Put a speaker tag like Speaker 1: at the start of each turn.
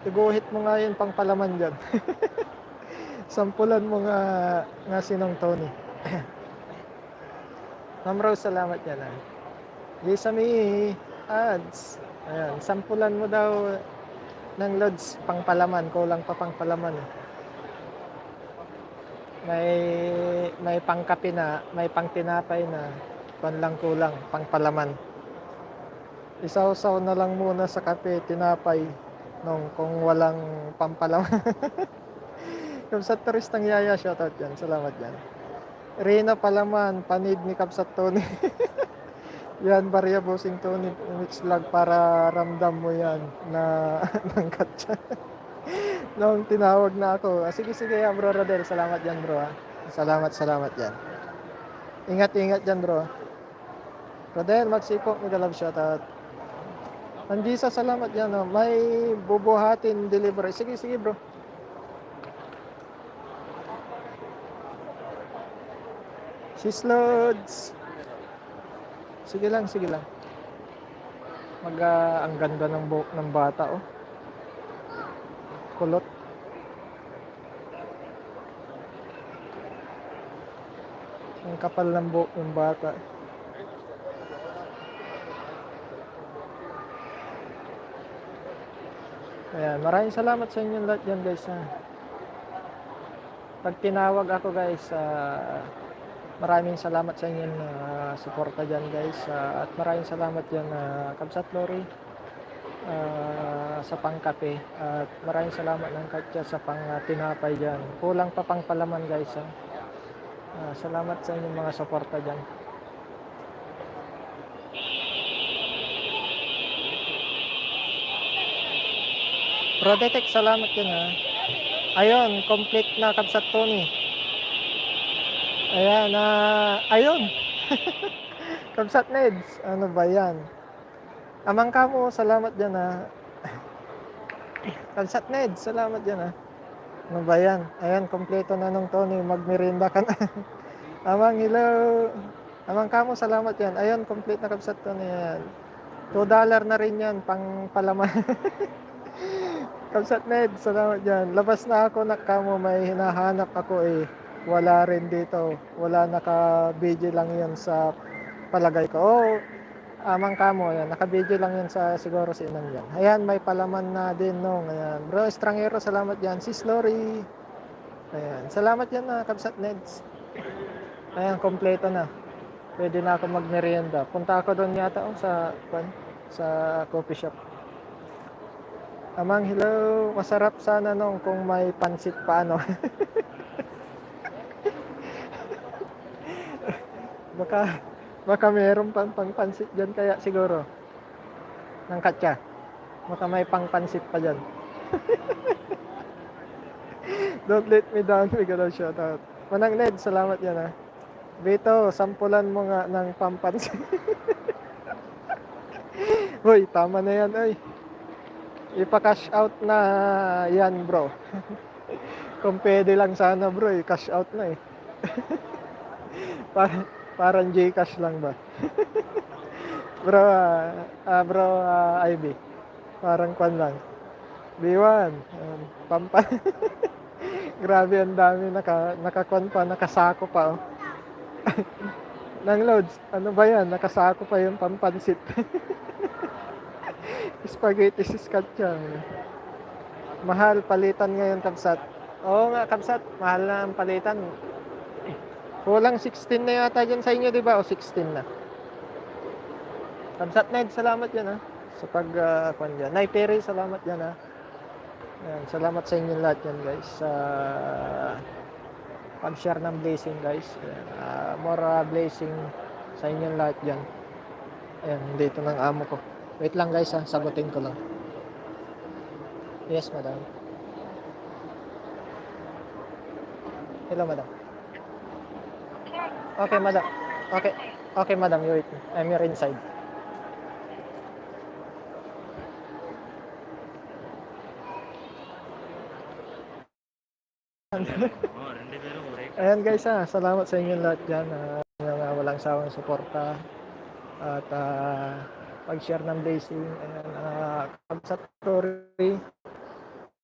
Speaker 1: Iguhit mo nga yun pang palaman diyan. Sampulan mo nga Sinong Tony. Ma'am Rose, salamat yan, Gisami ads. Ayan, sampulan mo daw ng loads pang palaman, kulang pa pang palaman. May pangkape na, may pangtinapay na, lang kulang pang palaman. Isaw-saw na lang muna sa kape, tinapay kung walang pampalaman. Kung sa turistang yaya, shoutout yan. Salamat yan. Rina Palaman, panid ni Kapsat Tony. Yan, Barya Bossing Tony Mix Vlog para ramdam mo yan na ng katsa. Nung tinawag na ako. Sige, bro Rodel. Salamat yan, bro. Salamat yan. Ingat yan, bro. Rodel, magsipok. Nag-love shoutout. Anjisa, salamat yan. May bubuhatin delivery. Sige, bro. Sisloads. Sige lang. Ang ganda ng buhok ng bata, oh. Kulot. Ang kapal ng buhok ng bata. Ayan, maraming salamat sa inyo lahat dyan, guys. Pag tinawag ako, guys, maraming salamat sa inyong suporta dyan, guys. At maraming salamat dyan, Kabsat Lori, sa pangkape. At maraming salamat ng Katya sa tinapay dyan. Kulang pa pang palaman, guys. Salamat sa inyong mga suporta dyan. Prodetect, salamat yan, Ayun, complete na Kabsat Tony. Ayan, ayun. Kabsat Neds, ano ba yan? Amang kamo, salamat dyan, Kabsat Neds, salamat dyan, Ano ba yan? Ayan, kompleto na nung Tony, magmerinda ka na. Amang, hello. Amang kamo, salamat yan. Ayun, complete na Kabsat Tony yan. $2 na rin yan, pang palaman. Kabsat Ned, salamat dyan. Labas na ako, nakamo, may hinahanap ako, wala rin dito. Wala, naka-video lang yan sa palagay ko. Amang kamo, yan. Naka-video lang yan sa siguro si Inang yan. Ayan, may palaman na din nung. Ayan. Bro, Estrangero, salamat dyan. Sis Lori. Ayan. Salamat yan, Kabsat Neds. Ayan, kompleto na. Pwede na ako magmerienda. Punta ako doon yata, sa coffee shop. Amang, hello. Masarap sana kung may pansit pa, Baka meron pang pansit dyan kaya siguro. Ng Katya. Baka may pang pansit pa dyan. Don't let me down. We gotta shout out. Manang Ned, salamat yan, Vito, sampulan mo nga ng pampansit. Hoy, tama na yan, Ipa-cash out na yan, bro. Kung pwede lang sana, bro, cash out na, Parang Gcash lang ba? Bro, Ivy. Parang kwan lang. B1. Grabe, ang dami. Nakakwan pa, nakasako pa, Nang loads. Ano ba yan? Nakasako pa yung pampansit. Spaghetti siskatcha. Mahal, palitan ngayon, Kabsat. Oo nga, Kabsat. Mahal na ang palitan. Kulang 16 na yata dyan sa inyo, di ba? O 16 na. Kabsat Ned, salamat yan, sa pag-kwan dyan. Nay Perry, salamat yan, Ayan, salamat sa inyo lahat yan, guys. Pag-share ng blessing, guys. Ayan, more blessing sa inyo lahat dyan. Ayan, dito ng amo ko. Wait lang, guys, sagutin ko lang. Yes, madam. Hello, madam. Okay, madam. Okay, madam, you wait. I'm here inside. Ayan, guys, salamat sa inyo lahat dyan. Walang sawang suporta at pag-share ng blessing. Ayan, Kabsat Story.